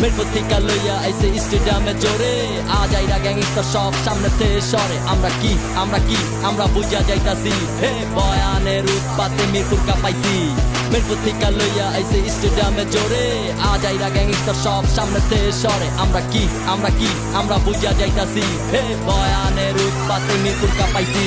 মিরপুর থেকে লইয়া আইছে স্টেডিয়ামে জোরে আজ আইরা গ্যাংস্টার সব সামনেতে সরে আমরা কি আমরা বুঝা যাইতাছি হে বয়ানের উৎপাতে মিরপুর কাঁপাইছি মিরপুর থেকে লইয়া আইছে স্টেডিয়ামে জোরে আজ আইরা গ্যাংস্টার সব সামনেতে সরে আমরা কি আমরা বুঝা যাইতাছি হে বয়ানের উৎপাতে মিরপুর কাঁপাইছি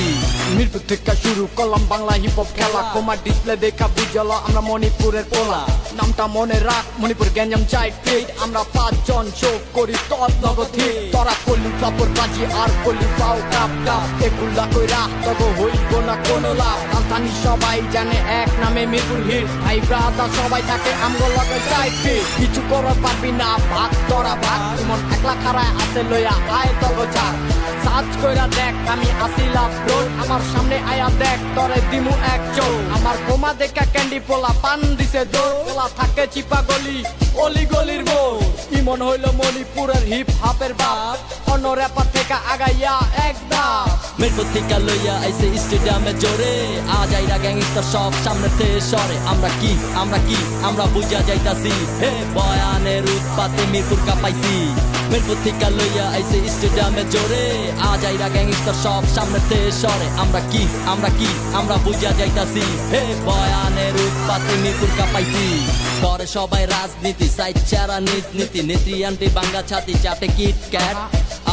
মিরপুর থেকে শুরু করলাম বাংলা হিপ হপ খেলা কোমার ডিসপ্লে দেখা বুঝল আমরা মণিপুরের পোলা নামটা মনে রাখ মণিপুর গ্যাঞ্জাম চাইট ফিট আমরা 5 জন শো করি তত নগথি তোরা কলি কাপড় বাজি আর কলি পাও কাপ কাপ এগুলা কইরা তবে হইব না কোনো লাভ রাজধানী সবাই জানে এক নামে মিরপুর হিট ভাই ব্রাদার সবাই থাকে আমগো লগে চাইট ফিট কিছু করার পারবি না ভাগ তোরা ভাগ তোমার একলা খারায় আছে লইয়া আয় তগো ছাড় সার্চ কইরা দেখ আমি আসিলাম রোড আমার সামনে আয়া দেখ তরে দিমু এক চোখ আমার বোমা দেখা ক্যান্ডি পোলা পান দিছে দৌড় পোলা থাকে চিপা গলি অলি গলির বউ ইমন হইল মণিপুরের হিপ হপের বাপ অন্য র্যাপার থেকে আগাইয়া একদম মিরপুর থেকে লইয়া আইছে স্টেডিয়ামে জোরে আজ আইরা গ্যাংস্টার সব সামনেতে সরে আমরা কি আমরা বুঝা যাইতাছি হে বয়ানের উৎপাতে মিরপুর কাঁপাইছি মিরপুর থেকে লইয়া আইছে স্টেডিয়ামে জোরে আজ আইরা গ্যাংস্টার সব সামনেতে সরে আমরা কি আমরা বুঝা যাইতাছি হে বয়ানের উৎপাতে মিরপুর কাঁপাইছি করে সবাই রাজনীতি সাইড চারা নীতি নেত্রী আন্টি বাঙ্গা ছাতি চাটে কিট ক্যাট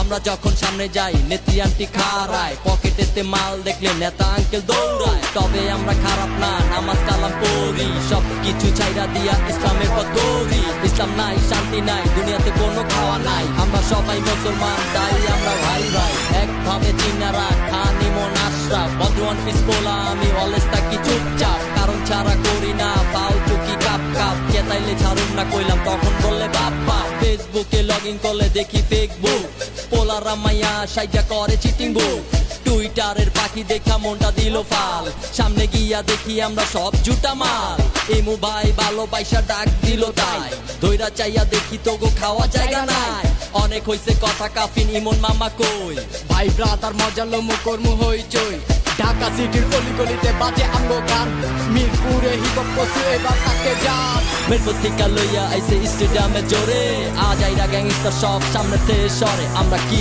আমরা যখন সামনে যাই নেত্রী আন্টি খাড়ায় পকেটেতে মাল দেখলে নেতা আঙ্কেল দৌড়ায় তবে আমরা খারাপ না নামাজ কালাম পড়ি সব কিছু ছাইরা দিয়া ইসলামের পথ ধরি ইসলাম নাই শান্তি নাই দুনিয়াতে কোনো খাওয়া নাই আমরা সবাই মুসলমান তাই আমরা ভাই ভাই একভাবে চিনারা খানি মন আশরাফ বদওয়ান পিস পোলা আমি অলওয়েজ থাকি চুপচাপ কারণ ছাড়া করি না পাও চুকি কাপ কাপ কেতাইলে ছাড়ুন না কইলাম তখন বললে বাপ্পা ফেসবুকে লগ ইন করলে দেখি ফেসবুক পোলারা মাইয়া সাইজা করে চিটিং বুক টুইটারের পাখি দেখা মনটা দিল ফাল সামনে গিয়া দেখি আমরা সব জুটা মাল এমু ভাই ভালো পয়সা ডাক দিল তাই ধইরা চাইয়া দেখি তো গো খাওয়া জায়গা নাই অনেক হইছে কথা কাফিন ইমন মামা কই ভাই ব্রাদার মজা লমু কর্মু হইচই ঢাকা সিটির অলি গলিতে বাজে আমগো গান মিরপুরে হিপ হপ কসু এবার তাকে যান মিরপুর থেকে লইয়া আইছে স্টেডিয়ামে জোরে আজ আইরা গ্যাংস্টার সব সামনেতে সরে আমরা কি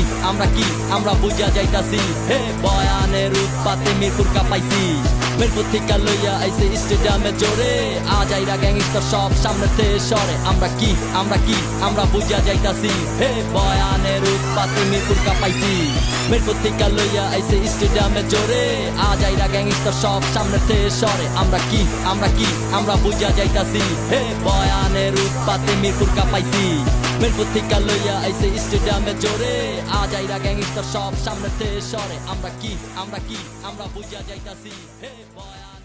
আমরা বুঝা যাইতাছি হে বয়ানের উৎপাতে মিরপুর কাঁপাইছি মিরপুর থেকে লইয়া আইছে স্টেডিয়ামে জোরে আজ আইরা গ্যাংস্টার সব সামনেতে সরে আমরা কি আমরা বুঝা যাইতাছি হে বয়ানের উৎপাতে মিরপুর কাঁপাইছি মিরপুর থেকে লইয়া আইছে স্টেডিয়ামে জোরে আজ আইরা গ্যাংস্টার সব সামনেতে সরে আমরা কি আমরা বুঝা যাইতাছি হে বয়ানের উৎপাতে মিরপুর কাঁপাইছি মিরপুর থেকে লইয়া আইছে স্টেডিয়ামে জোরে আজ আইরা গ্যাংস্টার সব সামনেতে সরে আমরা কি আমরা বুঝা যাইতাছি হে বয়ান